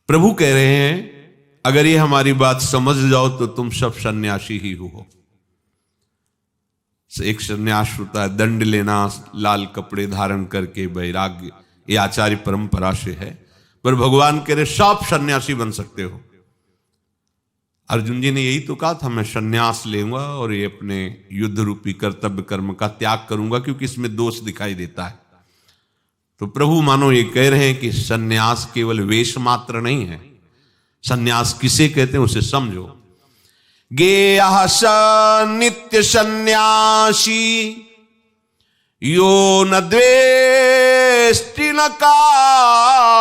प्रभु कह रहे हैं अगर ये हमारी बात समझ जाओ तो तुम सब सन्यासी ही हो। एक सन्यास होता है दंड लेना, लाल कपड़े धारण करके, वैराग्य, ये आचार्य परंपरा से है। पर भगवान कह रहे सब सन्यासी बन सकते हो। अर्जुन जी ने यही तो कहा था, मैं सन्यास लेऊंगा और ये अपने युद्ध रूपी कर्तव्य कर्म का त्याग करूंगा क्योंकि इसमें दोष दिखाई देता है। तो प्रभु मानो ये कह रहे हैं कि सन्यास केवल वेश मात्र नहीं है। सन्यास किसे कहते हैं उसे समझो। गेयः स नित्य सन्यासी यो न द्वेष्टि न कांक्षति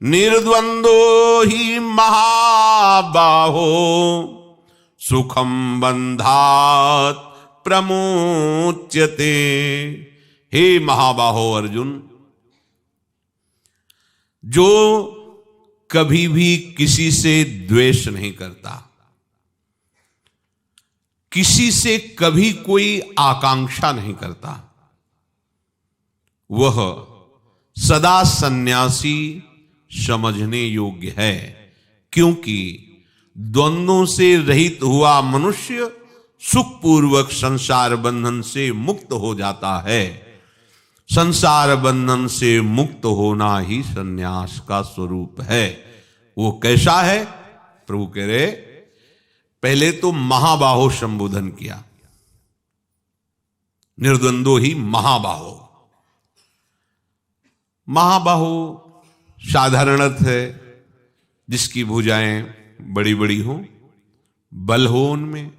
निर्द्वंदो ही महाबाहो सुखम बंधात प्रमुच्यते। हे महाबाहो अर्जुन, जो कभी भी किसी से द्वेष नहीं करता, किसी से कभी कोई आकांक्षा नहीं करता, वह सदा सन्यासी समझने योग्य है। क्योंकि द्वंद्वों से रहित हुआ मनुष्य सुखपूर्वक संसार बंधन से मुक्त हो जाता है। संसार बंधन से मुक्त होना ही सन्यास का स्वरूप है। वो कैसा है? प्रभु कह रहे पहले तो महाबाहो संबोधन किया, निर्द्वंदो ही महाबाहो। महाबाहो साधारण अर्थ है जिसकी भुजाएं बड़ी बड़ी हो, बल हो, उनमें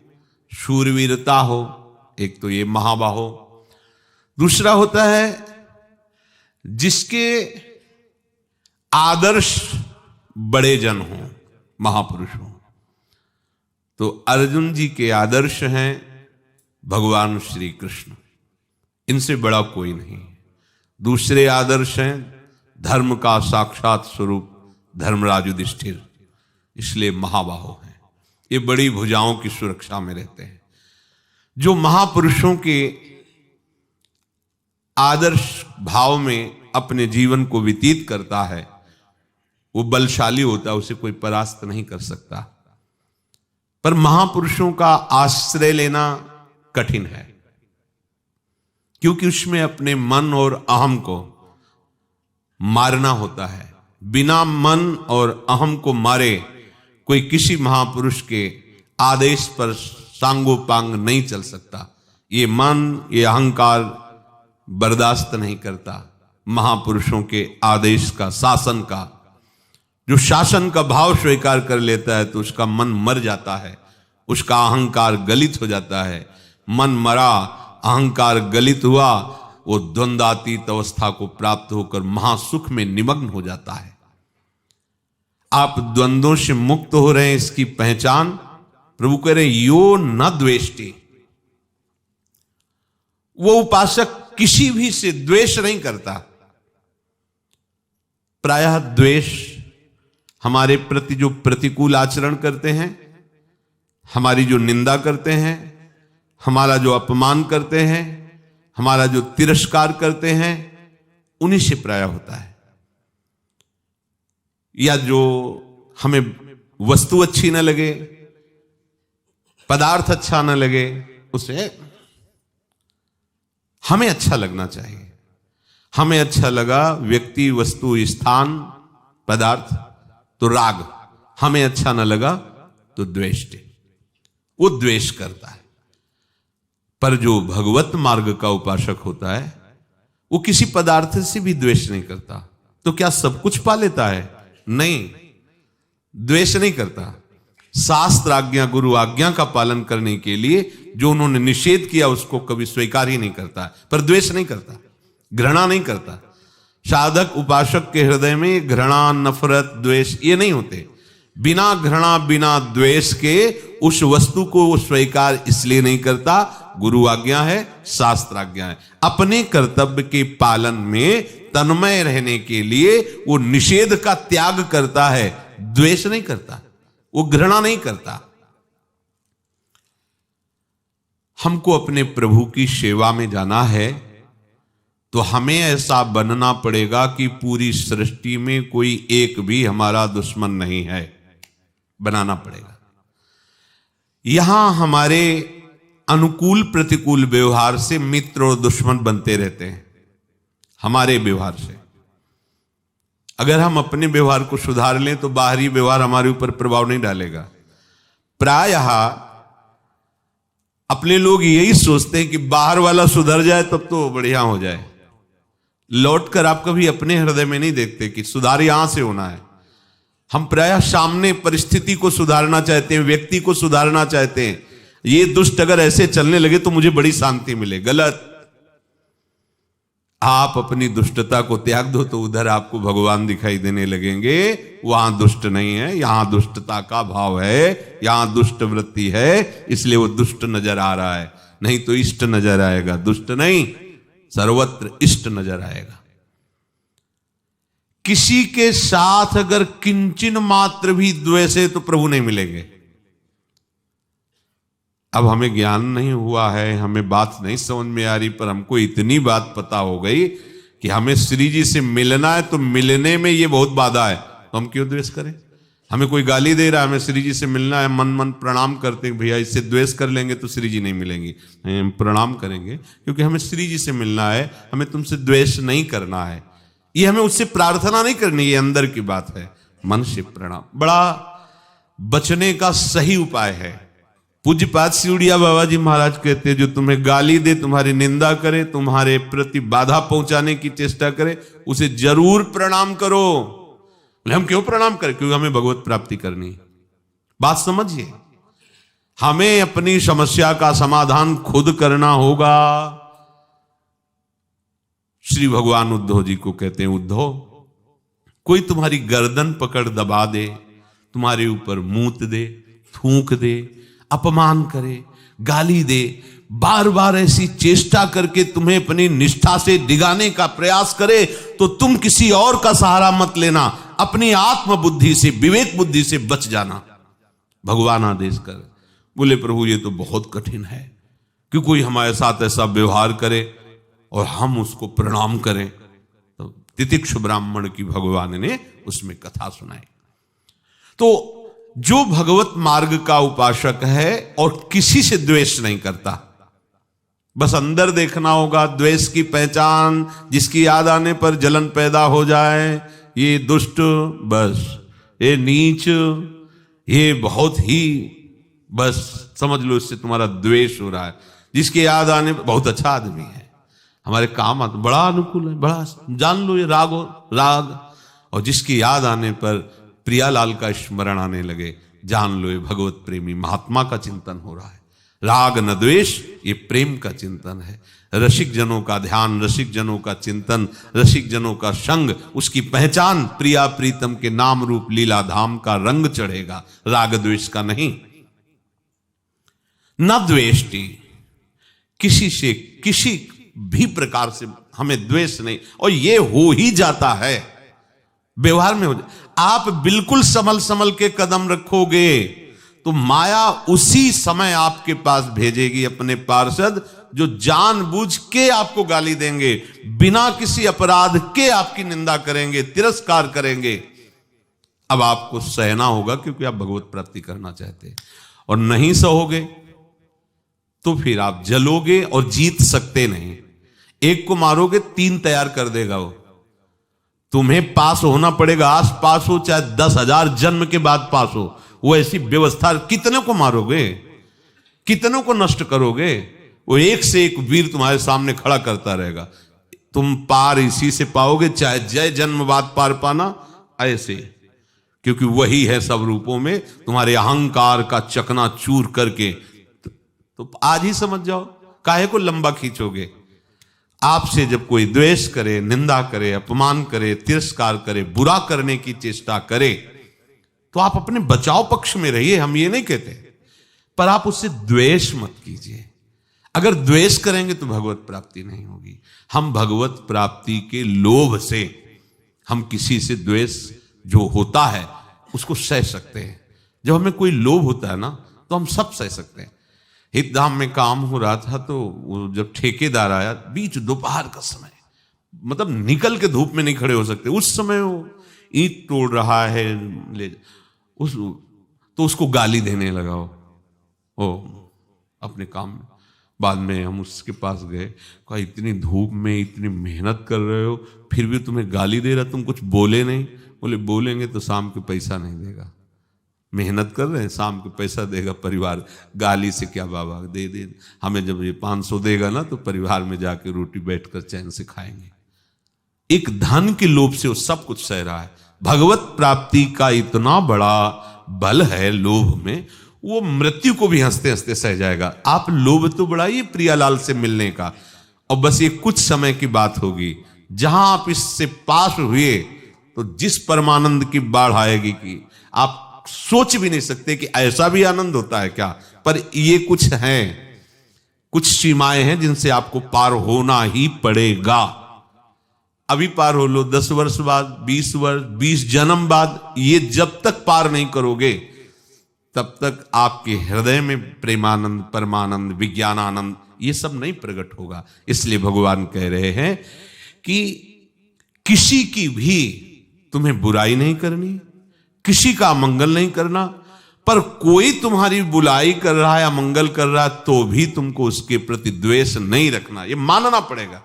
शूरवीरता हो, एक तो ये महाबाहो। दूसरा होता है जिसके आदर्श बड़े जन हो, महापुरुष हो। तो अर्जुन जी के आदर्श हैं भगवान श्री कृष्ण, इनसे बड़ा कोई नहीं। दूसरे आदर्श हैं धर्म का साक्षात स्वरूप धर्मराज युधिष्ठिर, इसलिए महाबाहो हैं। ये बड़ी भुजाओं की सुरक्षा में रहते हैं। जो महापुरुषों के आदर्श भाव में अपने जीवन को व्यतीत करता है वो बलशाली होता है, उसे कोई परास्त नहीं कर सकता। पर महापुरुषों का आश्रय लेना कठिन है क्योंकि उसमें अपने मन और अहम को मारना होता है। बिना मन और अहम को मारे कोई किसी महापुरुष के आदेश पर सांगोपांग नहीं चल सकता। ये मन, ये अहंकार बर्दाश्त नहीं करता महापुरुषों के आदेश का, शासन का। जो शासन का भाव स्वीकार कर लेता है तो उसका मन मर जाता है, उसका अहंकार गलित हो जाता है। मन मरा, अहंकार गलित हुआ, वो द्वंद्वातीत अवस्था को प्राप्त होकर महासुख में निमग्न हो जाता है। आप द्वंद्वों से मुक्त हो रहे हैं, इसकी पहचान प्रभु कह रहे यो न द्वेष्टि। वो उपासक किसी भी से द्वेष नहीं करता। प्रायः द्वेष हमारे प्रति जो प्रतिकूल आचरण करते हैं, हमारी जो निंदा करते हैं, हमारा जो अपमान करते हैं, हमारा जो तिरस्कार करते हैं, उन्हीं से प्रायः होता है। या जो हमें वस्तु अच्छी न लगे, पदार्थ अच्छा न लगे, उसे हमें अच्छा लगना चाहिए। हमें अच्छा लगा व्यक्ति, वस्तु, स्थान, पदार्थ तो राग, हमें अच्छा न लगा तो द्वेष। वो द्वेष करता है। पर जो भगवत मार्ग का उपासक होता है वो किसी पदार्थ से भी द्वेष नहीं करता। तो क्या सब कुछ पा लेता है? नहीं, द्वेष नहीं करता। शास्त्र आज्ञा, गुरु आज्ञा का पालन करने के लिए जो उन्होंने निषेध किया उसको कभी स्वीकार ही नहीं करता, पर द्वेष नहीं करता, घृणा नहीं करता। साधक उपासक के हृदय में घृणा, नफरत, द्वेष ये नहीं होते। बिना घृणा, बिना द्वेष के उस वस्तु को वो स्वीकार इसलिए नहीं करता, गुरु आज्ञा है, शास्त्र आज्ञा है। अपने कर्तव्य के पालन में तन्मय रहने के लिए वो निषेध का त्याग करता है, द्वेष नहीं करता, वो घृणा नहीं करता। हमको अपने प्रभु की सेवा में जाना है तो हमें ऐसा बनना पड़ेगा कि पूरी सृष्टि में कोई एक भी हमारा दुश्मन नहीं है, बनाना पड़ेगा। यहां हमारे अनुकूल प्रतिकूल व्यवहार से मित्र और दुश्मन बनते रहते हैं, हमारे व्यवहार से। अगर हम अपने व्यवहार को सुधार लें तो बाहरी व्यवहार हमारे ऊपर प्रभाव नहीं डालेगा। प्रायः अपने लोग यही सोचते हैं कि बाहर वाला सुधर जाए तब तो बढ़िया हो जाए। लौटकर आप कभी अपने हृदय में नहीं देखते कि सुधार यहां से होना है। हम प्रायः सामने परिस्थिति को सुधारना चाहते हैं, व्यक्ति को सुधारना चाहते हैं। ये दुष्ट अगर ऐसे चलने लगे तो मुझे बड़ी शांति मिले। गलत। आप अपनी दुष्टता को त्याग दो तो उधर आपको भगवान दिखाई देने लगेंगे। वहां दुष्ट नहीं है, यहां दुष्टता का भाव है, यहां दुष्ट वृत्ति है, इसलिए वो दुष्ट नजर आ रहा है। नहीं तो इष्ट नजर आएगा, दुष्ट नहीं, सर्वत्र इष्ट नजर आएगा। किसी के साथ अगर किंचन मात्र भी द्वेष है तो प्रभु नहीं मिलेंगे। अब हमें ज्ञान नहीं हुआ है, हमें बात नहीं समझ में आ रही, पर हमको इतनी बात पता हो गई कि हमें श्री जी से मिलना है, तो मिलने में ये बहुत बाधा है, तो हम क्यों द्वेष करें? हमें कोई गाली दे रहा है, हमें श्री जी से मिलना है, मन मन प्रणाम करते हैं, भैया इससे द्वेष कर लेंगे तो श्री जी नहीं मिलेंगी। हम प्रणाम करेंगे क्योंकि हमें श्री जी से मिलना है, हमें तुमसे द्वेष नहीं करना है। ये हमें उससे प्रार्थना नहीं करनी, ये अंदर की बात है। मन से प्रणाम बड़ा बचने का सही उपाय है। पूज्यपाद सिउड़िया बाबा जी महाराज कहते हैं, जो तुम्हें गाली दे, तुम्हारी निंदा करे, तुम्हारे प्रति बाधा पहुंचाने की चेष्टा करे, उसे जरूर प्रणाम करो। हम क्यों प्रणाम करें? क्योंकि हमें भगवत प्राप्ति करनी। बात समझिए, हमें अपनी समस्या का समाधान खुद करना होगा। श्री भगवान उद्धव जी को कहते हैं, उद्धव कोई तुम्हारी गर्दन पकड़ दबा दे, तुम्हारे ऊपर मूत दे, थूक दे, अपमान करे, गाली दे, बार बार ऐसी चेष्टा करके तुम्हें अपनी निष्ठा से डिगाने का प्रयास करे, तो तुम किसी और का सहारा मत लेना, अपनी आत्म बुद्धि से, विवेक बुद्धि से बच जाना। भगवान आदेश कर बोले, प्रभु ये तो बहुत कठिन है कि कोई हमारे साथ ऐसा व्यवहार करे और हम उसको प्रणाम करें। तो तितिक्षु ब्राह्मण की भगवान ने उसमें कथा सुनाई। तो जो भगवत मार्ग का उपासक है और किसी से द्वेष नहीं करता, बस अंदर देखना होगा द्वेष की पहचान, जिसकी याद आने पर जलन पैदा हो जाए, ये दुष्ट, बस ये नीच, ये बहुत ही, बस समझ लो इससे तुम्हारा द्वेष हो रहा है। जिसकी याद आने पर बहुत अच्छा आदमी है, हमारे काम बड़ा अनुकूल है, बड़ा, जान लो ये राग। और जिसकी याद आने पर प्रियालाल का स्मरण आने लगे, जान लो ये भगवत प्रेमी महात्मा का चिंतन हो रहा है। राग न द्वेष, ये प्रेम का चिंतन है। रसिक जनों का ध्यान, रसिक जनों का चिंतन, रसिक जनों का संग, उसकी पहचान, प्रिया प्रीतम के नाम रूप लीला धाम का रंग चढ़ेगा, राग द्वेष का नहीं। न द्वेष्टि, किसी से किसी भी प्रकार से हमें द्वेष नहीं, और ये हो ही जाता है व्यवहार में। आप बिल्कुल संभल संभल के कदम रखोगे तो माया उसी समय आपके पास भेजेगी अपने पार्षद, जो जानबूझ के आपको गाली देंगे, बिना किसी अपराध के आपकी निंदा करेंगे, तिरस्कार करेंगे। अब आपको सहना होगा क्योंकि आप भगवत प्राप्ति करना चाहते हैं, और नहीं सहोगे तो फिर आप जलोगे और जीत सकते नहीं। एक को मारोगे 3 तैयार कर देगा वो। तुम्हें पास होना पड़ेगा, आज पास हो चाहे 10,000 जन्म के बाद पास हो, वो ऐसी व्यवस्था। कितने को मारोगे, कितनों को नष्ट करोगे? वो एक से एक वीर तुम्हारे सामने खड़ा करता रहेगा। तुम पार इसी से पाओगे, चाहे जय जन्म बाद पार पाना ऐसे, क्योंकि वही है सब रूपों में तुम्हारे अहंकार का चकनाचूर करके। तो आज ही समझ जाओ, काहे को लंबा खींचोगे? आपसे जब कोई द्वेष करे, निंदा करे, अपमान करे, तिरस्कार करे, बुरा करने की चेष्टा करे, तो आप अपने बचाव पक्ष में रहिए, हम ये नहीं कहते, पर आप उससे द्वेष मत कीजिए। अगर द्वेष करेंगे तो भगवत प्राप्ति नहीं होगी। हम भगवत प्राप्ति के लोभ से हम किसी से द्वेष जो होता है उसको सह सकते हैं। जब हमें कोई लोभ होता है ना, तो हम सब सह सकते हैं। हितधाम में काम हो रहा था, तो जब ठेकेदार आया, बीच दोपहर का समय, मतलब निकल के धूप में नहीं खड़े हो सकते। उस समय वो ईंट तोड़ रहा है, ले उस तो उसको गाली देने लगा वो अपने काम में। बाद में हम उसके पास गए, कहा इतनी धूप में इतनी मेहनत कर रहे हो फिर भी तुम्हें गाली दे रहा, तुम कुछ बोले नहीं। बोले बोलेंगे तो शाम के पैसा नहीं देगा, मेहनत कर रहे हैं शाम को पैसा देगा परिवार, गाली से क्या बाबा दे हमें, जब ये 500 देगा ना तो परिवार में जाके रोटी बैठकर चैन से खाएंगे। एक धन के लोभ से वो सब कुछ सह रहा है। भगवत प्राप्ति का इतना बड़ा बल है लोभ में, वो मृत्यु को भी हंसते हंसते सह जाएगा। आप लोभ तो बढ़ाइए प्रियालाल से मिलने का, और बस ये कुछ समय की बात होगी, जहां आप इससे पास हुए तो जिस परमानंद की बाढ़ आएगी कि आप सोच भी नहीं सकते कि ऐसा भी आनंद होता है क्या। पर ये कुछ है, कुछ सीमाएं हैं जिनसे आपको पार होना ही पड़ेगा। अभी पार हो लो, 10 वर्ष बाद, 20 वर्ष, 20 जन्म बाद, ये जब तक पार नहीं करोगे तब तक आपके हृदय में प्रेमानंद, परमानंद, विज्ञानानंद ये सब नहीं प्रकट होगा। इसलिए भगवान कह रहे हैं कि किसी की भी तुम्हें बुराई नहीं करनी, किसी का अमंगल नहीं करना, पर कोई तुम्हारी बुराई कर रहा है, अमंगल कर रहा है, तो भी तुमको उसके प्रति द्वेष नहीं रखना। ये मानना पड़ेगा।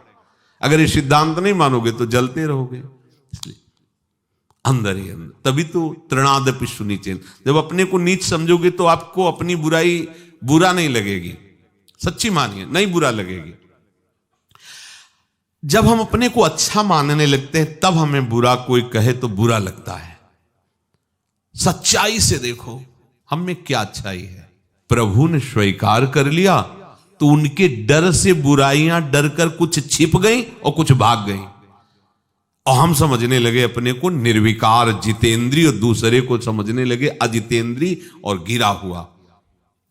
अगर ये सिद्धांत नहीं मानोगे तो जलते रहोगे। इसलिए अंदर ही अंदर, तभी तो तृणादपि सुनीचेन, जब अपने को नीच समझोगे तो आपको अपनी बुराई बुरा नहीं लगेगी। सच्ची मानिए, नहीं बुरा लगेगी। जब हम अपने को अच्छा मानने लगते हैं तब हमें बुरा कोई कहे तो बुरा लगता है। सच्चाई से देखो हम में क्या अच्छाई है। प्रभु ने स्वीकार कर लिया तो उनके डर से बुराइयां डर कर कुछ छिप गई और कुछ भाग गई, और हम समझने लगे अपने को निर्विकार जितेंद्रिय, और दूसरे को समझने लगे अजितेंद्रिय और गिरा हुआ।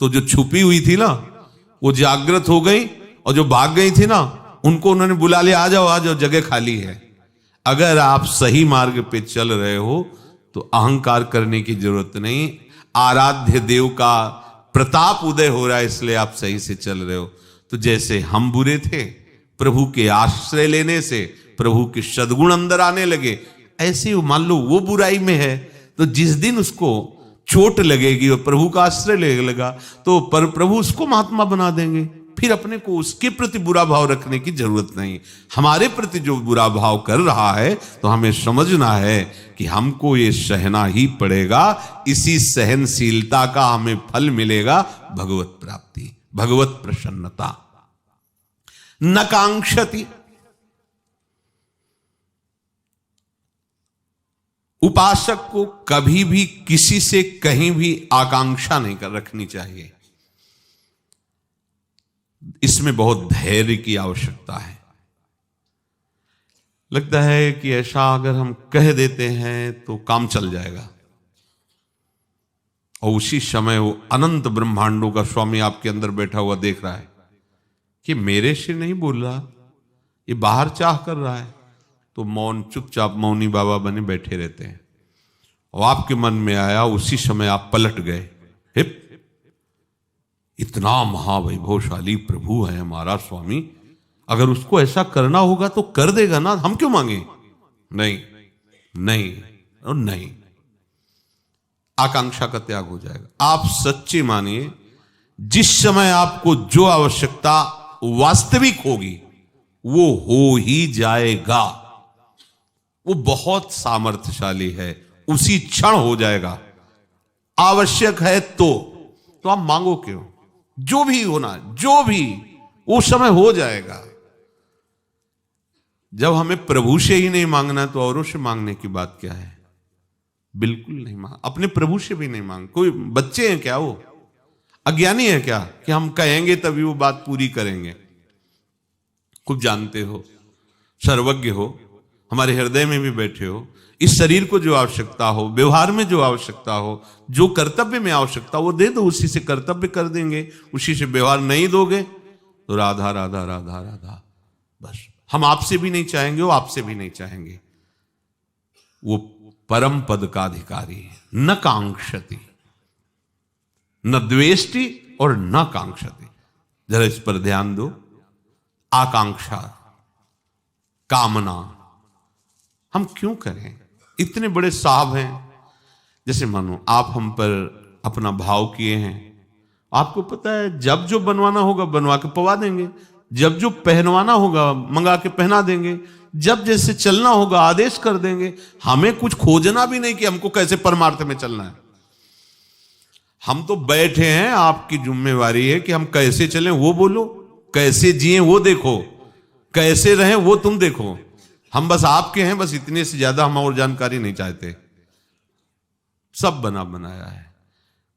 तो जो छुपी हुई थी ना वो जागृत हो गई, और जो भाग गई थी ना उनको उन्होंने बुला लिया, आ जाओ आ जाओ, जगह खाली है। अगर आप सही मार्ग पे चल रहे हो तो अहंकार करने की जरूरत नहीं। आराध्य देव का प्रताप उदय हो रहा है, इसलिए आप सही से चल रहे हो। तो जैसे हम बुरे थे, प्रभु के आश्रय लेने से प्रभु के सद्गुण अंदर आने लगे, ऐसे ही मान लो वो बुराई में है तो जिस दिन उसको चोट लगेगी और प्रभु का आश्रय लेने लगा तो पर प्रभु उसको महात्मा बना देंगे। फिर अपने को उसके प्रति बुरा भाव रखने की जरूरत नहीं। हमारे प्रति जो बुरा भाव कर रहा है तो हमें समझना है कि हमको ये सहना ही पड़ेगा। इसी सहनशीलता का हमें फल मिलेगा भगवत प्राप्ति, भगवत प्रसन्नता। न कांक्षति, उपासक को कभी भी किसी से कहीं भी आकांक्षा नहीं कर रखनी चाहिए। इसमें बहुत धैर्य की आवश्यकता है। लगता है कि ऐसा अगर हम कह देते हैं तो काम चल जाएगा, और उसी समय वो अनंत ब्रह्मांडों का स्वामी आपके अंदर बैठा हुआ देख रहा है कि मेरे से नहीं बोल रहा, ये बाहर चाह कर रहा है, तो मौन, चुपचाप मौनी बाबा बने बैठे रहते हैं। और आपके मन में आया, उसी समय आप पलट गए। हिप, इतना महावैभवशाली प्रभु है हमारा स्वामी, अगर उसको ऐसा करना होगा तो कर देगा ना, हम क्यों मांगे? नहीं नहीं और नहीं। आकांक्षा का त्याग हो जाएगा। आप सच्चे मानिए, जिस समय आपको जो आवश्यकता वास्तविक होगी वो हो ही जाएगा। वो बहुत सामर्थ्यशाली है, उसी क्षण हो जाएगा। आवश्यक है तो आप मांगो क्यों? जो भी होना, जो भी उस समय हो जाएगा। जब हमें प्रभु से ही नहीं मांगना तो औरों से मांगने की बात क्या है? बिल्कुल नहीं मांग, अपने प्रभु से भी नहीं मांग। कोई बच्चे हैं क्या? वो अज्ञानी है क्या कि हम कहेंगे तभी वो बात पूरी करेंगे? खूब जानते हो, सर्वज्ञ हो, हमारे हृदय में भी बैठे हो। इस शरीर को जो आवश्यकता हो, व्यवहार में जो आवश्यकता हो, जो कर्तव्य में आवश्यकता वो दे दो, उसी से कर्तव्य कर देंगे। उसी से व्यवहार नहीं दोगे तो राधा राधा राधा राधा, बस। हम आपसे भी नहीं चाहेंगे, वो आपसे भी नहीं चाहेंगे। वो परम पद का अधिकारी है। न कांक्षति, न द्वेष्टि और न कांक्षति। जरा इस पर ध्यान दो। आकांक्षा, कामना हम क्यों करें? इतने बड़े साहब हैं, जैसे मानो आप हम पर अपना भाव किए हैं, आपको पता है जब जो बनवाना होगा बनवा के पवा देंगे, जब जो पहनवाना होगा मंगा के पहना देंगे, जब जैसे चलना होगा आदेश कर देंगे। हमें कुछ खोजना भी नहीं कि हमको कैसे परमार्थ में चलना है। हम तो बैठे हैं, आपकी जिम्मेवारी है कि हम कैसे चलें वो बोलो, कैसे जिए वो देखो, कैसे रहें वो तुम देखो। हम बस आपके हैं, बस इतने से ज्यादा हम और जानकारी नहीं चाहते। सब बना बनाया है।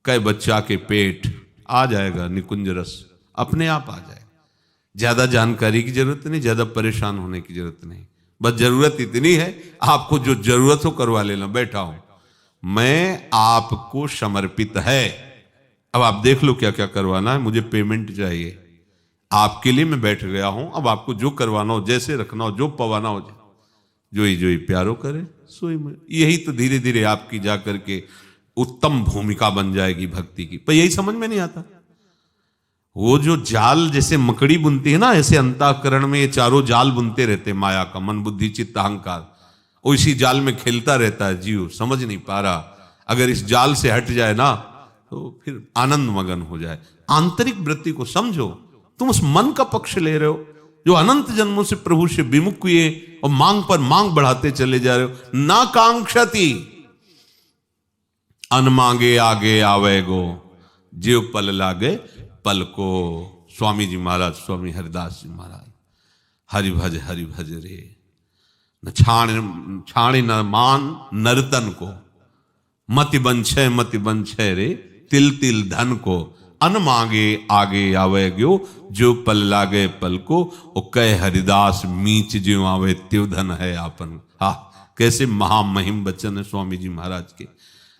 कई बच्चा के पेट आ जाएगा निकुंज रस, अपने आप आ जाएगा। ज्यादा जानकारी की जरूरत नहीं, ज्यादा परेशान होने की जरूरत नहीं। बस जरूरत इतनी है, आपको जो जरूरत हो करवा लेना। बैठा हूं मैं, आपको समर्पित है। अब आप देख लो क्या क्या करवाना है। मुझे पेमेंट चाहिए, आपके लिए मैं बैठ गया हूं। अब आपको जो करवाना हो, जैसे रखना हो, जो पवाना हो, जो ही प्यारो करे सोई में। यही तो धीरे धीरे आपकी जाकर के उत्तम भूमिका बन जाएगी भक्ति की। पर यही समझ में नहीं आता। वो जो जाल जैसे मकड़ी बुनती है ना, ऐसे अंतःकरण में ये चारों जाल बुनते रहते, माया का, मन बुद्धि चित्त अहंकार। वो इसी जाल में खेलता रहता है जीव, समझ नहीं पा रहा। अगर इस जाल से हट जाए ना तो फिर आनंद मगन हो जाए। आंतरिक वृत्ति को समझो। तुम उस मन का पक्ष ले रहे हो जो अनंत जन्मों से प्रभु से विमुख हुए और मांग पर मांग बढ़ाते चले जा रहे हो। ना कांक्षति अन मांगे आगे आवे गो, जीव पल लागे पल को। स्वामी जी महाराज, स्वामी हरिदास जी महाराज, हरि भज रे न छाणे न मान नर्तन को, मति बंछे रे तिल तिल धन को। अन मांगे आगे आवे गयो, जो पल लागे पल को। ओ कह हरिदास मीच जो आवे त्यो धन है आपन। हा, कैसे महामहिम वचन है स्वामी जी महाराज के।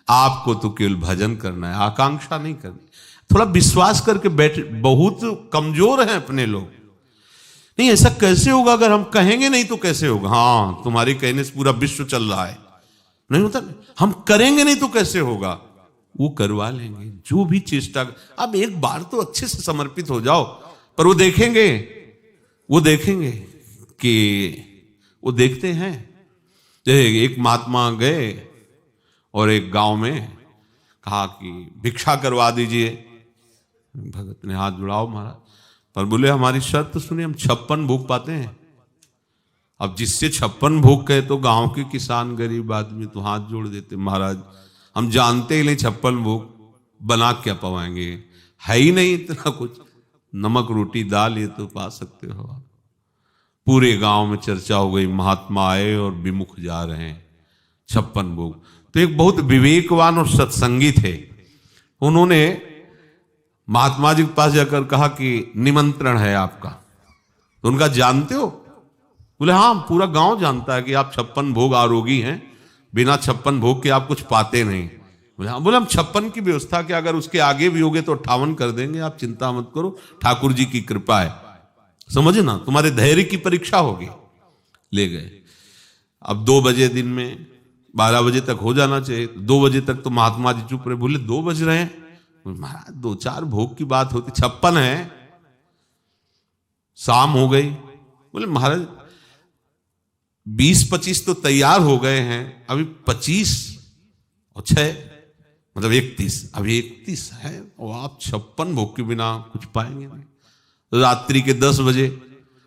आपको तो केवल भजन करना है, आकांक्षा नहीं करनी। थोड़ा विश्वास करके बैठ। बहुत कमजोर हैं अपने लोग। नहीं, ऐसा कैसे होगा? अगर हम कहेंगे नहीं तो कैसे होगा? हाँ, तुम्हारे कहने से पूरा विश्व चल रहा है, नहीं होता। हम करेंगे नहीं तो कैसे होगा? वो करवा लेंगे जो भी चेष्टा। अब एक बार तो अच्छे से समर्पित हो जाओ। पर वो देखेंगे कि वो देखते हैं। एक महात्मा गए और एक गांव में कहा कि भिक्षा करवा दीजिए। भगत ने हाथ जुड़ाओ महाराज, पर बोले हमारी शर्त सुनिए, हम 56 भोग पाते हैं। अब जिससे 56 भोग कहे तो गांव के किसान गरीब आदमी तो हाथ जोड़ देते, महाराज हम जानते ही नहीं 56 भोग बना क्या पवाएंगे, है ही नहीं इतना कुछ। नमक रोटी दाल ये तो पा सकते हो आप। पूरे गांव में चर्चा हो गई, महात्मा आए और विमुख जा रहे हैं 56 भोग। तो एक बहुत विवेकवान और सत्संगी थे, उन्होंने महात्मा जी के पास जाकर कहा कि निमंत्रण है आपका। तो उनका जानते हो? बोले हाँ, पूरा गांव जानता है कि आप 56 भोग आरोगी हैं, बिना 56 भोग के आप कुछ पाते नहीं। बोले हाँ। बोले हम 56 की व्यवस्था के अगर उसके आगे भी होगे तो 58 कर देंगे, आप चिंता मत करो, ठाकुर जी की कृपा है। समझे ना, तुम्हारे धैर्य की परीक्षा होगी। ले गए। अब 2 बजे दिन में 12 बजे तक हो जाना चाहिए। 2 बजे तक तो महात्मा जी चुप रहे। बोले 2 बज रहे हैं। महाराज 2-4 भोग की बात होती, 56 है। शाम हो गई। बोले महाराज 20-25 तो तैयार हो गए हैं, अभी 25 और 6 मतलब 31, अभी 31 है और आप 56 भोग के बिना कुछ पाएंगे नहीं। रात्रि के 10 बजे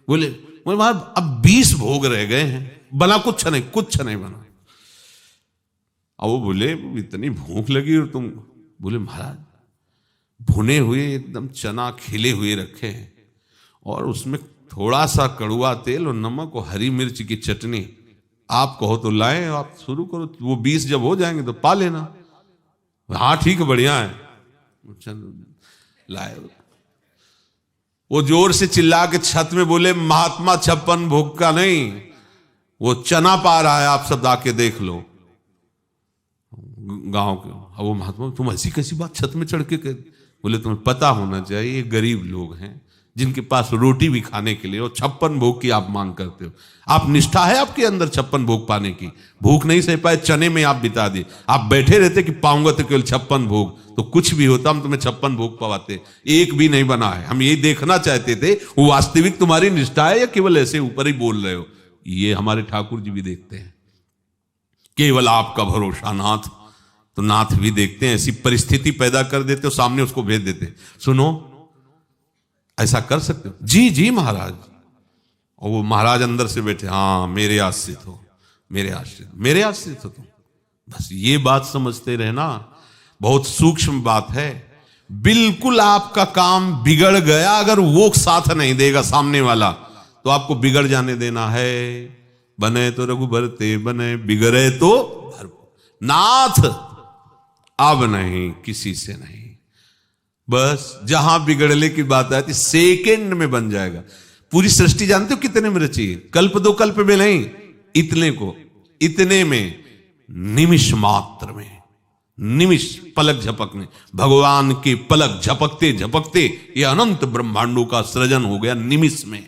बोले महाराज अब 20 भोग रह गए हैं, बना कुछ नहीं बना। अब वो बोले इतनी भूख लगी और तुम? बोले महाराज भुने हुए एकदम चना खिले हुए रखे हैं और उसमें थोड़ा सा कड़ुआ तेल और नमक और हरी मिर्च की चटनी, आप कहो तो लाएं, आप शुरू करो। वो 20 जब हो जाएंगे तो पा लेना। हाँ ठीक है, बढ़िया है। लाए। वो जोर से चिल्ला के छत में बोले महात्मा 56 भोग का नहीं, वो चना पा रहा है, आप सब आके देख लो। गांव के अब वो महात्मा तुम ऐसी कैसी बात छत में चढ़ के कर? बोले तुम्हें पता होना चाहिए ये गरीब लोग हैं जिनके पास रोटी भी खाने के लिए और 56 भोग की आप मांग करते हो। आप निष्ठा है आपके अंदर 56 भोग पाने की? भूख नहीं सह पाए, चने में आप बिता दिए। आप बैठे रहते कि पाऊंगा तो केवल 56 भोग, तो कुछ भी होता हम तुम्हें 56 भोग पवाते। एक भी नहीं बना है। हम यही देखना चाहते थे वो वास्तविक तुम्हारी निष्ठा है या केवल ऐसे ऊपर ही बोल रहे हो। ये हमारे ठाकुर जी भी देखते हैं। केवल आपका भरोसा नाथ, तो नाथ भी देखते हैं। ऐसी परिस्थिति पैदा कर देते हो, सामने उसको भेज देते, सुनो ऐसा कर सकते हो, जी जी महाराज। और वो महाराज अंदर से बैठे, हाँ मेरे आश्रित हो, मेरे आश्रित हो तुम। बस ये बात समझते रहना, बहुत सूक्ष्म बात है। बिल्कुल आपका काम बिगड़ गया, अगर वो साथ नहीं देगा सामने वाला, तो आपको बिगड़ जाने देना है। बने तो रघुबर ते बने, बिगड़े तो नाथ अब नहीं, किसी से नहीं। बस जहां बिगड़ने की बात आती सेकंड में बन जाएगा। पूरी सृष्टि जानते हो कितने में रची है? कल्प दो कल्प में नहीं, इतने में, निमिष मात्र में, निमिष पलक झपकने, भगवान के पलक झपकते झपकते ये अनंत ब्रह्मांडों का सृजन हो गया निमिष में।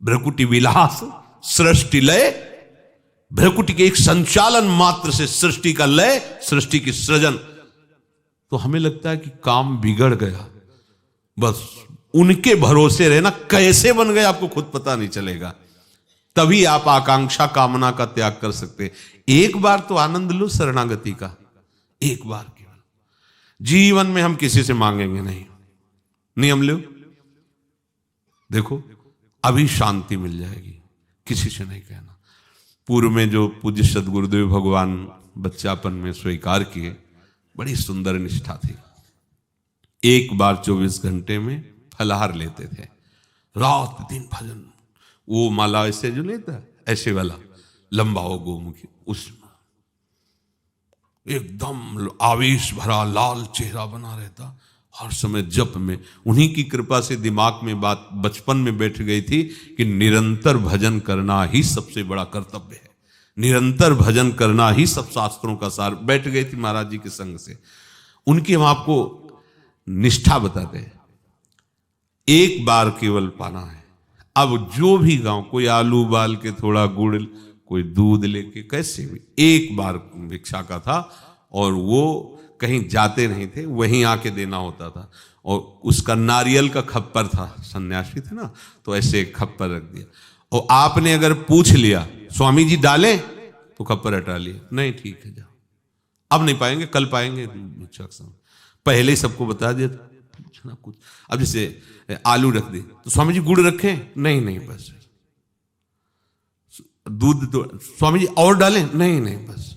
भ्रकुटी विलास सृष्टि लय, भ्रकुटी के एक संचालन मात्र से सृष्टि का लय, सृष्टि की सृजन। तो हमें लगता है कि काम बिगड़ गया, बस उनके भरोसे रहना। कैसे बन गए आपको खुद पता नहीं चलेगा, तभी आप आकांक्षा कामना का त्याग कर सकते। एक बार तो आनंद लो शरणागति का, एक बार केवल। जीवन में हम किसी से मांगेंगे नहीं, नियम लो, देखो अभी शांति मिल जाएगी, किसी से नहीं कहना। पूर्व में जो पूज्य सदगुरुदेव भगवान बच्चापन में स्वीकार किए, बड़ी सुंदर निष्ठा थी। एक बार 24 घंटे में फलाहार लेते थे, रात दिन भजन। वो माला ऐसे जो लेता है, ऐसे वाला लंबा हो गोमुखी, उसमें एकदम आवेश भरा लाल चेहरा बना रहता, हर समय जप में। उन्हीं की कृपा से दिमाग में बात बचपन में बैठ गई थी कि निरंतर भजन करना ही सबसे बड़ा कर्तव्य है, निरंतर भजन करना ही सब शास्त्रों का सार। बैठ गई थी महाराज जी के संग से। उनकी हम आपको निष्ठा बताते हैं, एक बार केवल पाना है। अब जो भी गांव, कोई आलू उबाल के थोड़ा गुड़, कोई दूध लेके, कैसे भी एक बार भिक्षा का था। और वो कहीं जाते नहीं थे, वहीं आके देना होता था। और उसका नारियल का खप्पर था, सन्यासी थे ना, तो ऐसे खप्पर रख दिया। और आपने अगर पूछ लिया स्वामी जी डालें, तो खप्पर हटा लिया, नहीं ठीक है जाओ, अब नहीं पाएंगे, कल पाएंगे। पहले ही सबको बता दिया, पूछना कुछ। अब जैसे आलू रख दे, तो स्वामी जी गुड़ रखें, नहीं नहीं बस। दूध तो स्वामी जी और डालें, नहीं नहीं बस।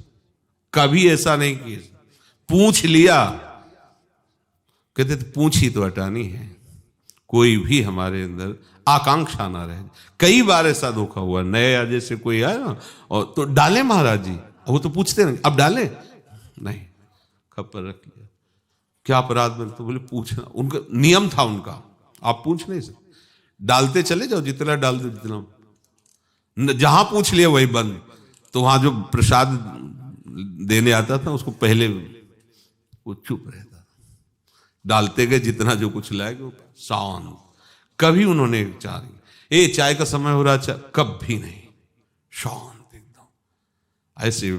कभी ऐसा नहीं किया, पूछ लिया, कहते थे पूछ ही तो हटानी है। कोई भी हमारे अंदर आकांक्षा ना रहे। कई बार ऐसा धोखा हुआ, नया जैसे कोई आया ना, और तो डालें महाराज जी, वो तो पूछते नहीं, अब डालें, नहीं खप्पर रख लिया। क्या अपराध में? तो बोले पूछना, उनका नियम था उनका, आप पूछ नहीं सकते, डालते चले जाओ, जितना डाल दो जितना। जहां पूछ लिया वही बंद। तो वहां जो प्रसाद देने आता था, उसको पहले वो चुप रहता था, डालते गए जितना जो कुछ लाएगा शांत। कभी उन्होंने चाय का समय हो रहा, कभी नहीं, शांत एकदम। ऐसे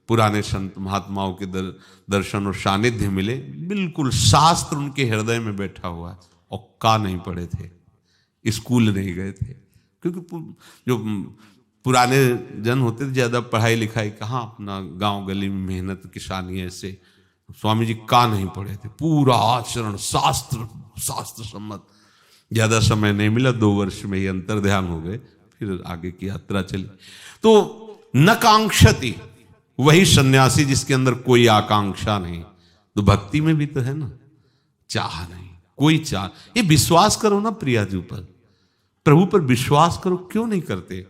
पुराने संत महात्माओं के दर्शन और सानिध्य मिले, बिल्कुल शास्त्र उनके हृदय में बैठा हुआ है। और का नहीं पढ़े थे, स्कूल नहीं गए थे, क्योंकि जो पुराने जन होते थे ज्यादा पढ़ाई लिखाई कहाँ, अपना गांव गली में मेहनत किसानी ऐसे। स्वामी जी का नहीं पढ़े थे, पूरा आचरण शास्त्र सम्मत। ज्यादा समय नहीं मिला, 2 वर्ष में ही अंतर ध्यान हो गए, फिर आगे की यात्रा चली। तो न कांक्षति, वही सन्यासी जिसके अंदर कोई आकांक्षा नहीं। तो भक्ति में भी तो है ना, चाह नहीं, कोई चाह। ये विश्वास करो ना प्रिया जी पर, प्रभु पर विश्वास करो, क्यों नहीं करते?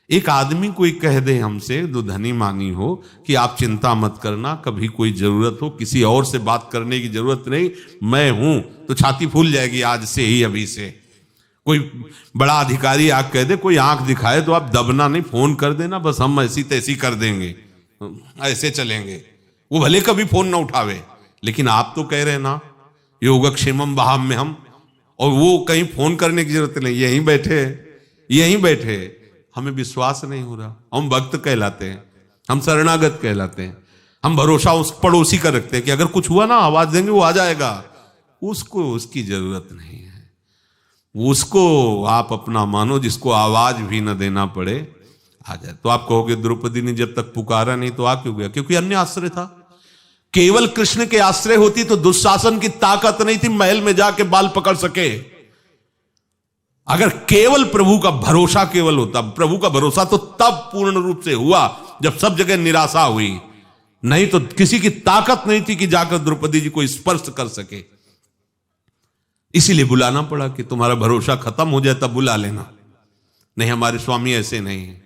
एक आदमी कोई कह दे हमसे, जो धनी मानी हो, कि आप चिंता मत करना, कभी कोई जरूरत हो, किसी और से बात करने की जरूरत नहीं, मैं हूं, तो छाती फूल जाएगी आज से ही, अभी से। कोई बड़ा अधिकारी आग कह दे, कोई आंख दिखाए, तो आप दबना नहीं, फोन कर देना, बस हम ऐसी तैसी कर देंगे, ऐसे चलेंगे। वो भले कभी फोन ना उठावे, लेकिन आप तो कह रहे ना योगक्षेमम बहाम में हम, और वो कहीं फोन करने की जरूरत नहीं, यहीं बैठे। हमें विश्वास नहीं हो रहा, हम भक्त कहलाते हैं, हम शरणागत कहलाते हैं, हम भरोसा उस पड़ोसी का रखते हैं कि अगर कुछ हुआ ना आवाज देंगे वो आ जाएगा। उसको उसकी जरूरत नहीं है, उसको आप अपना मानो, जिसको आवाज भी न देना पड़े, आ जाए। तो आप कहोगे द्रौपदी ने जब तक पुकारा नहीं तो आ क्यों गया? क्योंकि अन्य आश्रय था। केवल कृष्ण के आश्रय होती तो दुशासन की ताकत नहीं थी महल में जाके बाल पकड़ सके। अगर केवल प्रभु का भरोसा केवल होता, प्रभु का भरोसा तो तब पूर्ण रूप से हुआ जब सब जगह निराशा हुई, नहीं तो किसी की ताकत नहीं थी कि जाकर द्रौपदी जी को स्पर्श कर सके। इसीलिए बुलाना पड़ा कि तुम्हारा भरोसा खत्म हो जाए तब बुला लेना। नहीं, हमारे स्वामी ऐसे नहीं है।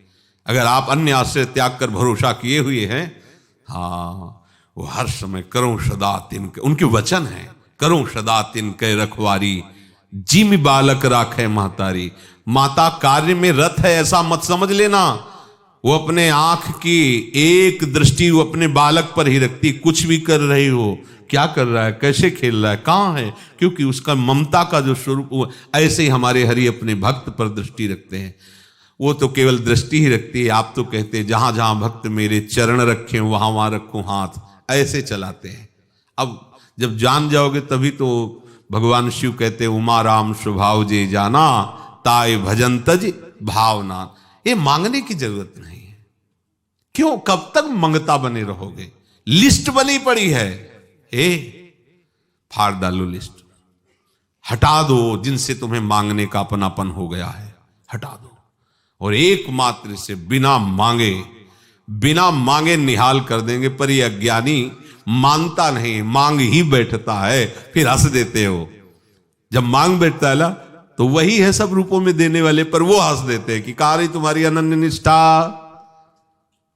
अगर आप अन्य आश्रय त्याग कर भरोसा किए हुए हैं, हाँ, वो हर समय करो सदा तिनके, उनके वचन है, करो सदा तिनके रखवारी, जिमि बालक राखे महतारी। माता कार्य में रत है ऐसा मत समझ लेना। वो अपने आंख की एक दृष्टि वो अपने बालक पर ही रखती। कुछ भी कर रही हो, क्या कर रहा है, कैसे खेल रहा है, कहां है, क्योंकि उसका ममता का जो स्वरूप, ऐसे ही हमारे हरि अपने भक्त पर दृष्टि रखते हैं। वो तो केवल दृष्टि ही रखती है, आप तो कहते हैं जहां जहां भक्त मेरे चरण रखे वहां वहां रखूं हाथ, ऐसे चलाते हैं। अब जब जान जाओगे तभी तो भगवान शिव कहते हैं उमा राम स्वभाव जे जाना, ताय भजन तज भावना। ये मांगने की जरूरत नहीं है। क्यों, कब तक मंगता बने रहोगे? लिस्ट बनी पड़ी है, फाड़ डालो लिस्ट, हटा दो जिनसे तुम्हें मांगने का अपनापन हो गया है, हटा दो। और एकमात्र से बिना मांगे निहाल कर देंगे। पर ये अज्ञानी मांगता नहीं, मांग ही बैठता है, फिर हंस देते हो। जब मांग बैठता है ना तो वही है सब रूपों में देने वाले, पर वो हंस देते हैं कि कहा रही तुम्हारी अनन्य निष्ठा,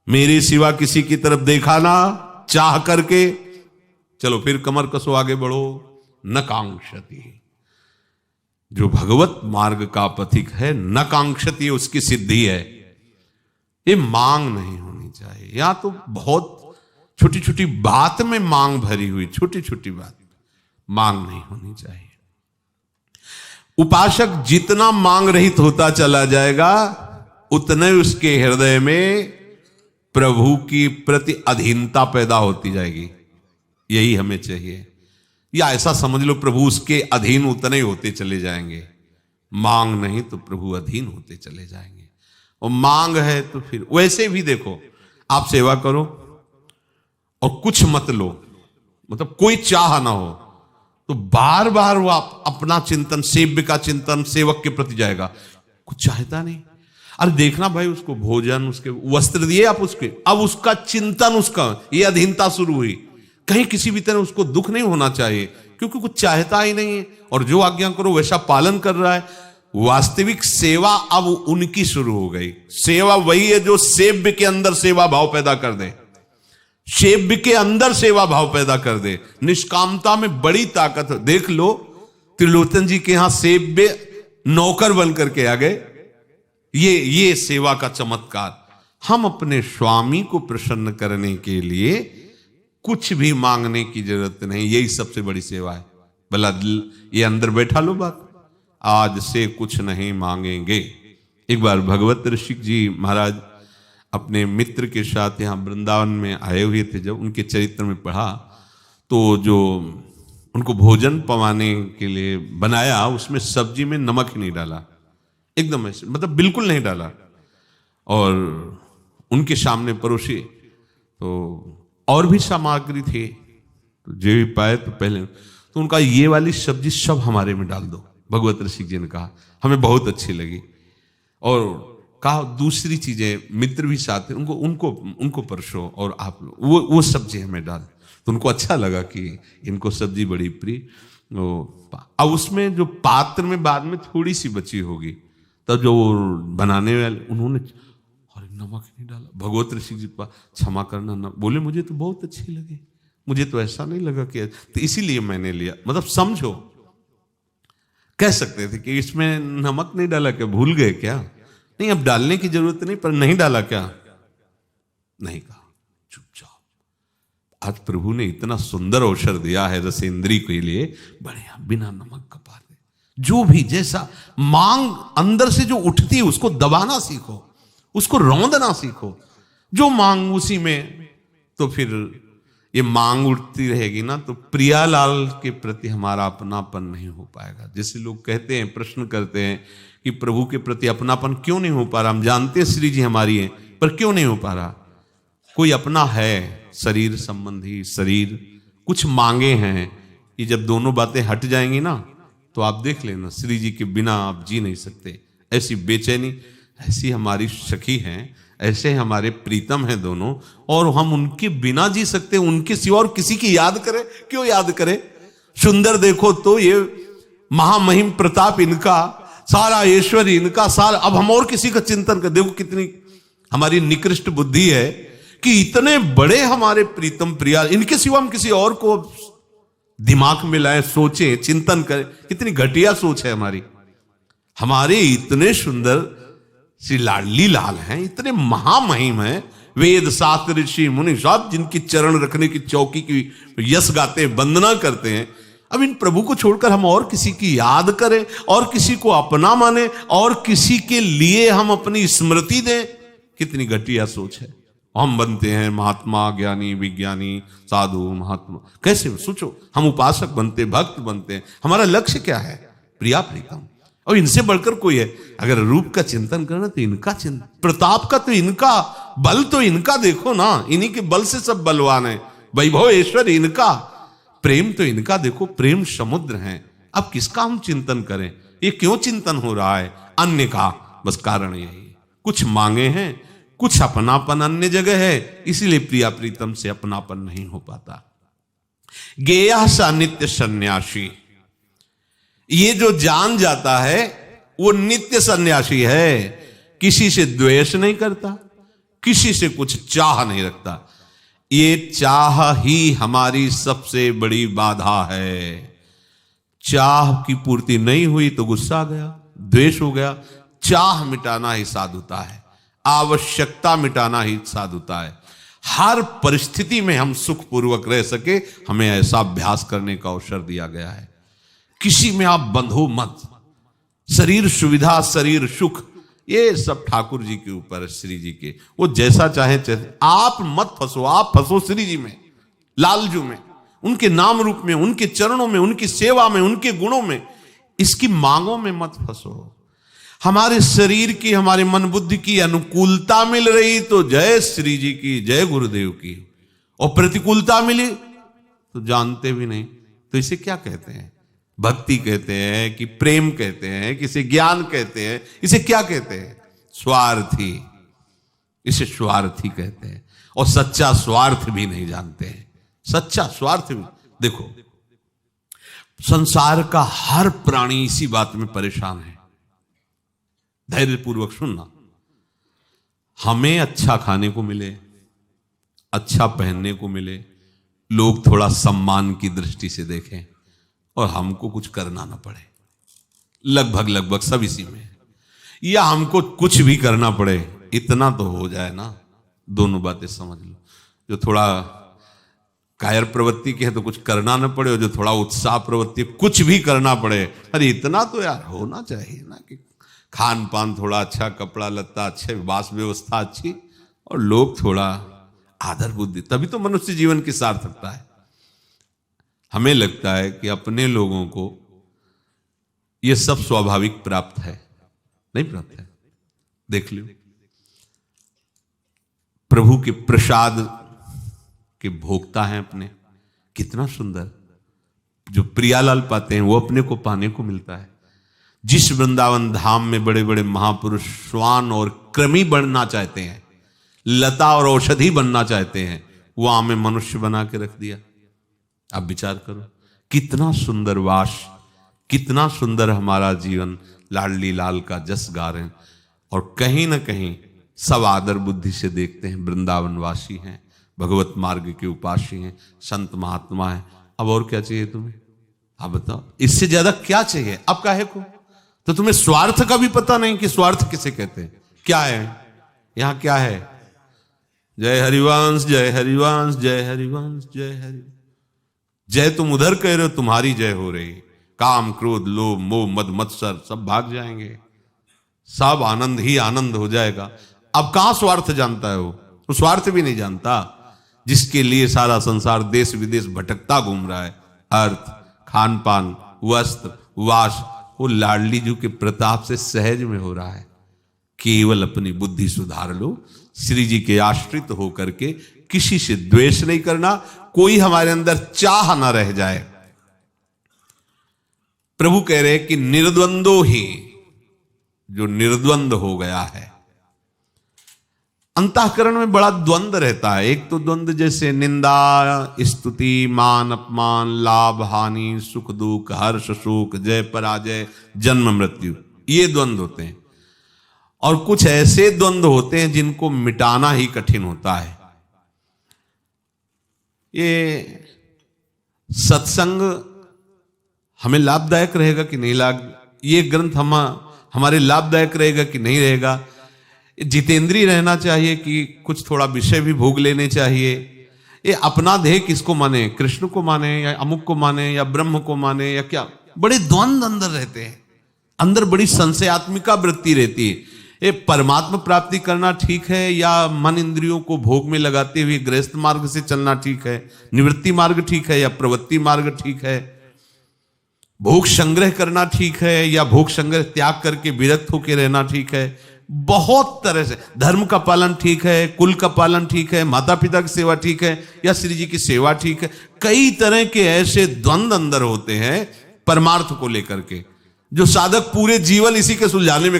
मेरे सिवा किसी की तरफ देखा ना चाह करके, चलो फिर कमर कसो आगे बढ़ो। न कांक्षति, जो भगवत मार्ग का पथिक है, न कांक्षति उसकी सिद्धि है। ये मांग नहीं होनी चाहिए। या तो बहुत छोटी छोटी बात में मांग भरी हुई, छोटी छोटी बात मांग नहीं होनी चाहिए। उपासक जितना मांग रहित होता चला जाएगा उतने उसके हृदय में प्रभु की प्रति अधीनता पैदा होती जाएगी। यही हमें चाहिए। या ऐसा समझ लो प्रभु उसके अधीन उतने होते चले जाएंगे। मांग नहीं तो प्रभु अधीन होते चले जाएंगे। और मांग है तो फिर वैसे भी देखो, आप सेवा करो और कुछ मत लो, मतलब कोई चाह ना हो, तो बार बार वो अपना चिंतन, सेव्य का चिंतन सेवक के प्रति जाएगा। कुछ चाहता नहीं। अरे देखना भाई, उसको भोजन, उसके वस्त्र दिए आप उसके, अब उसका चिंतन, उसका ये अधीनता शुरू हुई। कहीं किसी भी तरह उसको दुख नहीं होना चाहिए, क्योंकि कुछ चाहता ही नहीं है और जो आज्ञा करो वैसा पालन कर रहा है। वास्तविक सेवा अब उनकी शुरू हो गई। सेवा वही है जो सेव्य के अंदर सेवा भाव पैदा कर दे, सेव्य के अंदर सेवा भाव पैदा कर दे। निष्कामता में बड़ी ताकत है। देख लो त्रिलोचन जी के यहां सेव्य नौकर बन करके आ गए। ये सेवा का चमत्कार। हम अपने स्वामी को प्रसन्न करने के लिए कुछ भी मांगने की जरूरत नहीं, यही सबसे बड़ी सेवा है। भला ये अंदर बैठा लो बात, आज से कुछ नहीं मांगेंगे। एक बार भगवत ऋषिक जी महाराज अपने मित्र के साथ यहाँ वृंदावन में आए हुए थे। जब उनके चरित्र में पढ़ा तो जो उनको भोजन पवाने के लिए बनाया, उसमें सब्जी में नमक ही नहीं डाला, एकदम ऐसे, मतलब बिल्कुल नहीं डाला। और उनके सामने परोसी तो और भी सामग्री थी, तो जो भी पाए तो पहले तो उनका ये वाली सब्जी सब हमारे में डाल दो। भगवत ऋषिक जी ने कहा, हमें बहुत अच्छी लगी। और कहा दूसरी चीजें, मित्र भी साथ थे, उनको परसो और आप वो सब्जी हमें डाल। तो उनको अच्छा लगा कि इनको सब्जी बड़ी प्रिय। अब उसमें जो पात्र में बाद में थोड़ी सी बची होगी, तब जो बनाने वाले उन्होंने अरे नमक नहीं डाला। भगवत ऋषि जी क्षमा करना ना, बोले मुझे तो बहुत अच्छी लगी, मुझे तो ऐसा नहीं लगा कि, तो इसीलिए मैंने लिया। मतलब समझो, कह सकते थे कि इसमें नमक नहीं डाला, क्या भूल गए क्या? नहीं, अब डालने की जरूरत नहीं, पर नहीं डाला क्या? नहीं कहा, चुपचाप। आज प्रभु ने इतना सुंदर अवसर दिया है रसेंद्री के लिए, बढ़िया बिना नमक का पा दे। जो भी जैसा मांग अंदर से जो उठती है उसको दबाना सीखो, उसको रौंदना सीखो। जो मांग उसी में, तो फिर ये मांग उठती रहेगी ना, तो प्रियालाल के प्रति हमारा अपनापन नहीं हो पाएगा। जैसे लोग कहते हैं, प्रश्न करते हैं कि प्रभु के प्रति अपनापन क्यों नहीं हो पा रहा, हम जानते हैं श्री जी हमारी हैं, पर क्यों नहीं हो पा रहा। कोई अपना है, शरीर संबंधी, शरीर कुछ मांगे हैं, ये जब दोनों बातें हट जाएंगी ना, तो आप देख लेना श्री जी के बिना आप जी नहीं सकते। ऐसी बेचैनी, ऐसी हमारी सखी हैं, ऐसे हमारे प्रीतम हैं दोनों, और हम उनके बिना जी सकते, उनके सिवा और किसी की याद करें, क्यों याद करें। सुंदर देखो तो ये महामहिम प्रताप इनका, सारा ऐश्वर्य इनका, सारा, अब हम और किसी का चिंतन कर, देखो कितनी हमारी निकृष्ट बुद्धि है कि इतने बड़े हमारे प्रीतम प्रिया, इनके सिवा हम किसी और को दिमाग में लाए, सोचें, चिंतन करें। कितनी घटिया सोच है हमारी। हमारे इतने सुंदर श्री लाडली लाल हैं, इतने महामहिम हैं, वेद शास्त्र ऋषि मुनि सब जिनकी चरण रखने की चौकी की यश गाते हैं, वंदना करते हैं। अब इन प्रभु को छोड़कर हम और किसी की याद करें, और किसी को अपना माने, और किसी के लिए हम अपनी स्मृति दें, कितनी घटिया सोच है। हम बनते हैं महात्मा, ज्ञानी, विज्ञानी, साधु, महात्मा, कैसे सोचो, हम उपासक बनते, भक्त बनते हैं। हमारा लक्ष्य क्या है? प्रिया प्रीतम, और इनसे बढ़कर कोई है। अगर रूप का चिंतन करना तो इनका चिंतन, प्रताप का तो इनका, बल तो इनका देखो ना, इन्हीं के बल से सब बलवान है, वैभव ऐश्वर्य इनका, प्रेम तो इनका देखो, प्रेम समुद्र है। अब किसका हम चिंतन करें? ये क्यों चिंतन हो रहा है? अन्य का, बस कारण यही, कुछ मांगे हैं, कुछ अपनापन अन्य जगह है, इसीलिए प्रिया प्रीतम से अपनापन नहीं हो पाता। गेया सा नित्य सन्यासी, ये जो जान जाता है वो नित्य सन्यासी है, किसी से द्वेष नहीं करता, किसी से कुछ चाह नहीं रखता। ये चाह ही हमारी सबसे बड़ी बाधा है। चाह की पूर्ति नहीं हुई तो गुस्सा आ गया, द्वेष हो गया। चाह मिटाना ही साधुता है, आवश्यकता मिटाना ही साधुता है। हर परिस्थिति में हम सुखपूर्वक रह सके, हमें ऐसा अभ्यास करने का अवसर दिया गया है। किसी में आप बंधो मत, शरीर सुविधा, शरीर सुख, ये सब ठाकुर जी के ऊपर है, श्री जी के, वो जैसा चाहे आप मत फंसो। आप फंसो श्री जी में, लालजू में, उनके नाम रूप में, उनके चरणों में, उनकी सेवा में, उनके गुणों में, इसकी मांगों में मत फंसो। हमारे शरीर की, हमारे मन बुद्धि की अनुकूलता मिल रही तो जय श्री जी की, जय गुरुदेव की, और प्रतिकूलता मिली तो जानते भी नहीं। तो इसे क्या कहते हैं? भक्ति कहते हैं कि प्रेम कहते हैं, कि इसे ज्ञान कहते हैं, इसे क्या कहते हैं? स्वार्थी, इसे स्वार्थी कहते हैं। और सच्चा स्वार्थ भी नहीं जानते हैं, सच्चा स्वार्थ भी। देखो, संसार का हर प्राणी इसी बात में परेशान है। धैर्यपूर्वक सुनना, हमें अच्छा खाने को मिले, अच्छा पहनने को मिले, लोग थोड़ा सम्मान की दृष्टि से देखें, और हमको कुछ करना ना पड़े, लगभग सब इसी में है। या हमको कुछ भी करना पड़े, इतना तो हो जाए ना। दोनों बातें समझ लो, जो थोड़ा कायर प्रवृत्ति की है तो कुछ करना ना पड़े, और जो थोड़ा उत्साह प्रवृत्ति, कुछ भी करना पड़े। अरे इतना तो यार होना चाहिए ना, कि खान पान थोड़ा अच्छा, कपड़ा लत्ता अच्छे, वास व्यवस्था अच्छी, और लोग थोड़ा आदर बुद्धि, तभी तो मनुष्य जीवन की सार्थकता है। हमें लगता है कि अपने लोगों को यह सब स्वाभाविक प्राप्त है, नहीं प्राप्त है। देख लो, प्रभु के प्रसाद के भोक्ता हैं अपने, कितना सुंदर। जो प्रियालाल पाते हैं वो अपने को पाने को मिलता है। जिस वृंदावन धाम में बड़े बड़े महापुरुष श्वान और कृमि बनना चाहते हैं, लता और औषधि बनना चाहते हैं, वो हमें मनुष्य बना के रख दिया। आप विचार करो, कितना सुंदर वास, कितना सुंदर हमारा जीवन। लाडली लाल का जस गा रहे हैं, और कहीं ना कहीं सब आदर बुद्धि से देखते हैं, वृंदावनवासी हैं, भगवत मार्ग के उपासी हैं, संत महात्मा हैं। अब और क्या चाहिए तुम्हें? आप बताओ, इससे ज्यादा क्या चाहिए? अब काहे को? तो तुम्हें स्वार्थ का भी पता नहीं कि स्वार्थ किसे कहते हैं, क्या है यहां, क्या है? जय हरिवंश, जय हरिवंश, जय हरिवंश, जय हरि। जय तुम उधर कह रहे हो, तुम्हारी जय हो रही। काम, क्रोध, लोभ, मोह, मद, मत्सर सब भाग जाएंगे, सब आनंद ही आनंद हो जाएगा। अब कहां स्वार्थ जानता है वो स्वार्थ भी नहीं जानता। जिसके लिए सारा संसार देश विदेश भटकता घूम रहा है, अर्थ, खान पान, वस्त्र, वास, वो लाडली जी के प्रताप से सहज में हो रहा है। केवल अपनी बुद्धि सुधार लो, श्री जी के आश्रित होकर के किसी से द्वेष नहीं करना, कोई हमारे अंदर चाह ना रह जाए। प्रभु कह रहे कि निर्द्वंदो ही, जो निर्द्वंद हो गया है। अंतःकरण में बड़ा द्वंद रहता है। एक तो द्वंद जैसे निंदा स्तुति, मान अपमान, लाभ हानि, सुख दुख, हर्ष शोक, जय पराजय, जन्म मृत्यु, ये द्वंद होते हैं। और कुछ ऐसे द्वंद होते हैं जिनको मिटाना ही कठिन होता है। ये सत्संग हमें लाभदायक रहेगा कि नहीं, ये ग्रंथ हमारे लाभदायक रहेगा कि नहीं रहेगा। जितेंद्रीय रहना चाहिए कि कुछ थोड़ा विषय भी भोग लेने चाहिए। ये अपना देह किसको माने, कृष्ण को माने या अमुक को माने या ब्रह्म को माने या क्या, बड़े द्वंद्व अंदर रहते हैं। अंदर बड़ी संशयात्मिका वृत्ति रहती है। ये परमात्मा प्राप्ति करना ठीक है या मन इंद्रियों को भोग में लगाते हुए गृहस्थ मार्ग से चलना ठीक है, निवृत्ति मार्ग ठीक है या प्रवृत्ति मार्ग ठीक है, भोग संग्रह करना ठीक है या भोग संग्रह त्याग करके विरक्त होकर रहना ठीक है। बहुत तरह से धर्म का पालन ठीक है, कुल का पालन ठीक है, माता पिता की सेवा ठीक है या श्री जी की सेवा ठीक है। कई तरह के ऐसे द्वंद्व अंदर होते हैं परमार्थ को लेकर के, जो साधक पूरे जीवन इसी के सुलझाने में,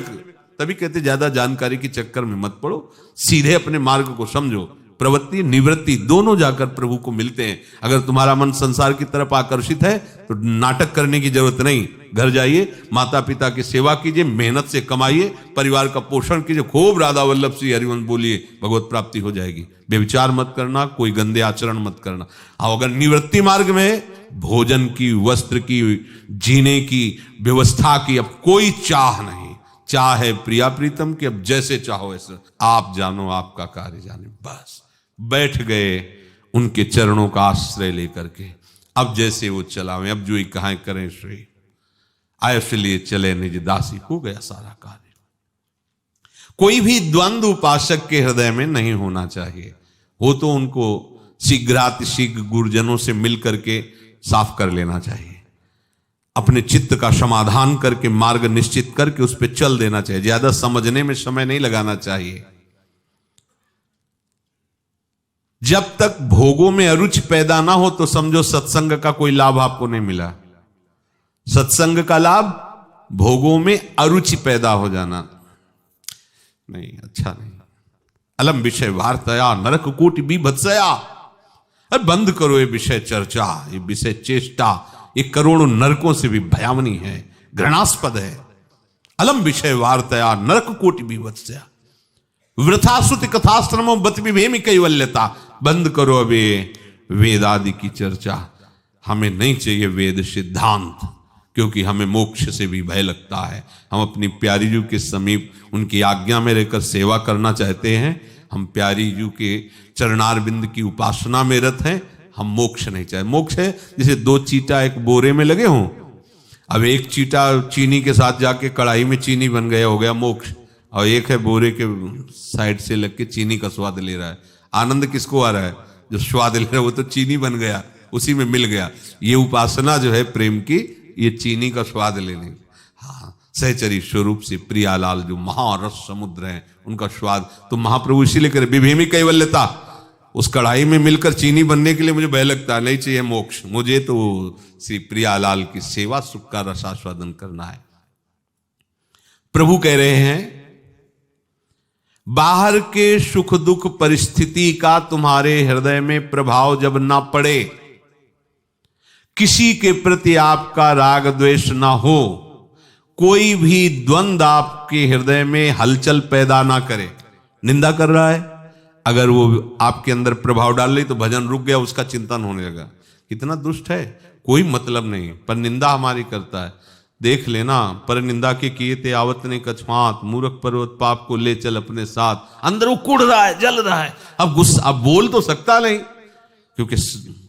तभी कहते ज्यादा जानकारी के चक्कर में मत पड़ो, सीधे अपने मार्ग को समझो। प्रवृत्ति निवृत्ति दोनों जाकर प्रभु को मिलते हैं। अगर तुम्हारा मन संसार की तरफ आकर्षित है तो नाटक करने की जरूरत नहीं, घर जाइए, माता पिता की सेवा कीजिए, मेहनत से कमाइए, परिवार का पोषण कीजिए, खूब राधा वल्लभ श्री हरिवंश बोलिए, भगवत प्राप्ति हो जाएगी। व्यभिचार मत करना, कोई गंदे आचरण मत करना। अगर निवृत्ति मार्ग में भोजन की, वस्त्र की, जीने की व्यवस्था की अब कोई चाह नहीं, चाह है प्रिया प्रीतम की, अब जैसे चाहो ऐसे, आप जानो आपका कार्य जाने, बस बैठ गए उनके चरणों का आश्रय लेकर के। अब जैसे वो चलावे, अब जो ही कहां करें श्री आयुष लिए चले निज दासी, हो गया सारा कार्य। कोई भी द्वंद्व उपासक के हृदय में नहीं होना चाहिए। हो तो उनको शीघ्रातिशीघ्र गुरुजनों से मिल करके साफ कर लेना चाहिए, अपने चित्त का समाधान करके मार्ग निश्चित करके उस पर चल देना चाहिए। ज्यादा समझने में समय नहीं लगाना चाहिए। जब तक भोगों में अरुचि पैदा ना हो तो समझो सत्संग का कोई लाभ आपको नहीं मिला। सत्संग का लाभ भोगों में अरुचि पैदा हो जाना नहीं, अच्छा नहीं। अलम विषय वार्तया नरक कोटि बीभत्सया, अब बंद करो ये विषय चर्चा, ये विषय चेष्टा, ये करोड़ों नरकों से भी भयावनी है, घृणास्पद है। अलम विषय वार्तया नरक कोटि बीभत्सया, वृथा सुति कथाश्रमो बत विभेमि कैवल्यता। बंद करो अबे वेद आदि की चर्चा, हमें नहीं चाहिए वेद सिद्धांत, क्योंकि हमें मोक्ष से भी भय लगता है। हम अपनी प्यारी जू के समीप उनकी आज्ञा में रहकर सेवा करना चाहते हैं। हम प्यारी जू के चरणारविंद की उपासना में रत हैं। हम मोक्ष नहीं चाहे। मोक्ष है जैसे दो चीटा एक बोरे में लगे हों, अब एक चीटा चीनी के साथ जाके कढ़ाई में चीनी बन गया, हो गया मोक्ष, और एक है बोरे के साइड से लग के चीनी का स्वाद ले रहा है। आनंद किसको आ रहा है? जो स्वाद ले रहा है वो तो चीनी बन गया, उसी में मिल गया। ये उपासना जो है प्रेम की, ये चीनी का स्वाद लेने, हाँ, सहचरी स्वरूप से प्रियालाल जो महारस समुद्र है उनका स्वाद तो महाप्रभु इसीलिए करे विभेमी कैवल्यता। उस कढ़ाई में मिलकर चीनी बनने के लिए मुझे भय लगता है, नहीं चाहिए मोक्ष, मुझे तो श्री प्रियालाल की सेवा सुख का रसास्वादन करना है। प्रभु कह रहे हैं बाहर के सुख दुख परिस्थिति का तुम्हारे हृदय में प्रभाव जब ना पड़े, किसी के प्रति आपका राग द्वेष ना हो, कोई भी द्वंद्व आपके हृदय में हलचल पैदा ना करे। निंदा कर रहा है, अगर वो आपके अंदर प्रभाव डाल रही तो भजन रुक गया, उसका चिंतन होने लगा, कितना दुष्ट है, कोई मतलब नहीं, पर निंदा हमारी करता है। देख लेना, पर निंदा के किए ते आवत ने कछमात, मूर्ख पर्वत पाप को ले चल अपने साथ। अंदर वो कुड़ रहा है, जल रहा है, अब गुस्सा, अब बोल तो सकता नहीं, क्योंकि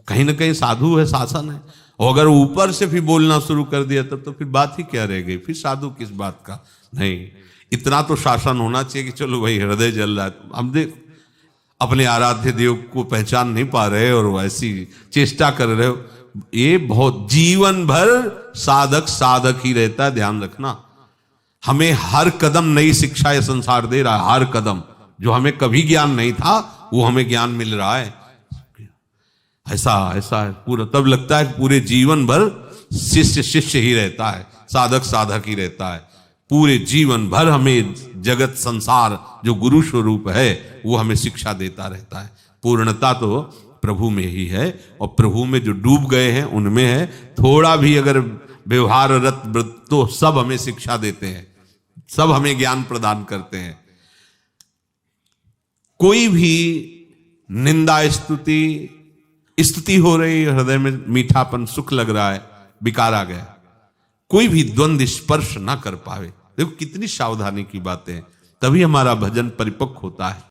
कहीं ना कहीं साधु है, शासन है। और अगर ऊपर से भी बोलना शुरू कर दिया तब तो फिर बात ही क्या रह गई, फिर साधु किस बात का। नहीं, इतना तो शासन होना चाहिए कि चलो भाई हृदय जल रहा है, हम देख अपने आराध्य देव को पहचान नहीं पा रहे और वैसी चेष्टा कर रहे हो, ये बहुत जीवन भर साधक साधक ही रहता है। ध्यान रखना, हमें हर कदम नई शिक्षा ये संसार दे रहा है। हर कदम जो हमें कभी ज्ञान नहीं था वो हमें ज्ञान मिल रहा है। ऐसा है पूरा, तब लगता है पूरे जीवन भर शिष्य शिष्य ही रहता है, साधक साधक ही रहता है। पूरे जीवन भर हमें जगत संसार जो गुरु स्वरूप है वो हमें शिक्षा देता रहता है। पूर्णता तो प्रभु में ही है, और प्रभु में जो डूब गए हैं उनमें है। थोड़ा भी अगर व्यवहार रत व्रत तो सब हमें शिक्षा देते हैं, सब हमें ज्ञान प्रदान करते हैं। कोई भी निंदा स्तुति हो रही है, हृदय में मीठापन सुख लग रहा है, विकार आ गया, कोई भी द्वंद्व स्पर्श ना कर पावे। देखो कितनी सावधानी की बातें हैं, तभी हमारा भजन परिपक्व होता है।